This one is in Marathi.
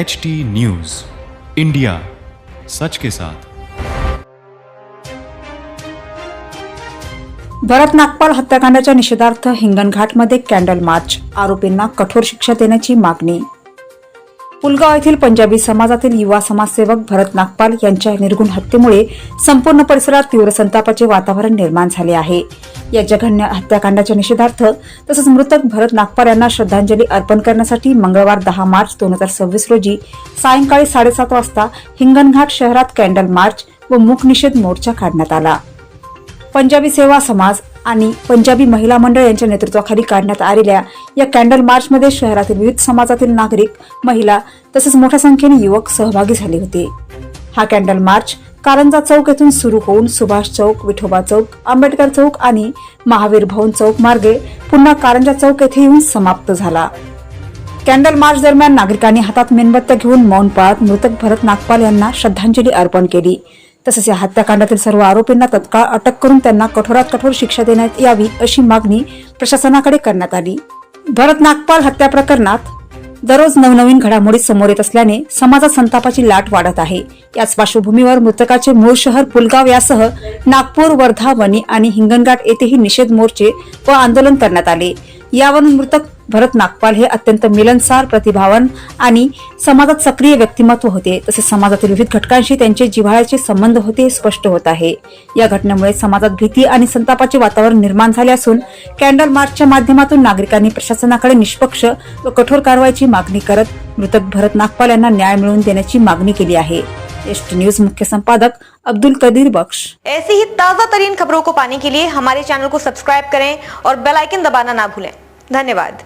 HT न्यूज इंडिया, सच के साथ। भरत नागपाल हत्याकांडाच्या निषेधार्थ हिंगणघाटमध्ये कॅन्डल मार्च, आरोपींना कठोर शिक्षा देण्याची मागणी। पुलगाव येथील पंजाबी समाजातील युवा समाजसेवक भरत नागपाल यांच्या निर्घृण हत्येमुळे संपूर्ण परिसरात तीव्र संतापाचे वातावरण निर्माण झाले आहे। या जघन्य हत्याकांडाच्या निषेधार्थ तसेच मृतक भरत नागपाल यांना श्रद्धांजली अर्पण करण्यासाठी मंगळवार 10 मार्च 2026 रोजी सायंकाळी 7:30 वाजता हिंगणघाट शहरात कॅन्डल मार्च व मूक निषेध मोर्चा काढण्यात आला। पंजाबी सेवा समाज आणि पंजाबी महिला मंडळ यांच्या नेतृत्वाखाली काढण्यात आलेल्या या कॅन्डल मार्चमध्ये शहरातील विविध समाजातील नागरिक, महिला तसेच मोठ्या संख्येने युवक सहभागी झाले होते। हा कॅन्डल मार्च कारंजा चौक येथून सुरू होऊन सुभाष चौक, विठोबा चौक, आंबेडकर चौक आणि महावीर भवन चौक मार्गे पुन्हा कारंजा चौक येथे येऊन समाप्त झाला। कॅन्डल मार्च दरम्यान नागरिकांनी हातात मेणबत्त्या घेऊन मौन पाळत मृतक भरत नागपाल यांना श्रद्धांजली अर्पण केली। तसेच या हत्याकांडातील सर्व आरोपींना तत्काळ अटक करून त्यांना कठोरात कठोर शिक्षा देण्यात यावी अशी मागणी प्रशासनाकडे करण्यात आली। भरत नागपाल हत्या प्रकरणात दररोज नवनवीन घडामोडी समोर येत असल्याने समाजात संतापाची लाट वाढत आहे। याच पार्श्वभूमीवर मृतकाचे मूळ शहर पुलगाव यासह नागपूर, वर्धा, वणी आणि हिंगणघाट येथेही निषेध मोर्चे व आंदोलन करण्यात आले। यावरून मृतक भरत नागपाल हे अत्यंत मिलनसार, प्रतिभावान आणि समाजात सक्रिय व्यक्तिमत्व होते। तसेच समाजातील विविध घटकांशी त्यांचे जिव्हाळ्याचे संबंध होते हे स्पष्ट होत आहे। या घटनेमुळे समाजात भीती आणि संतापाचे वातावरण निर्माण झाले असून कॅन्डल मार्चच्या माध्यमातून नागरिकांनी प्रशासनाकडे निष्पक्ष व कठोर कारवाईची मागणी करत मृतक भरत नागपाल यांना न्याय मिळवून देण्याची मागणी केली आहे। HT न्यूज मुख्य संपादक अब्दुल कदीर बख्श। ऐसी ही ताजा तरीन खबरों को पाने के लिए हमारे चैनल को सब्सक्राइब करें और बेल आइकन दबाना ना भूलें। धन्यवाद।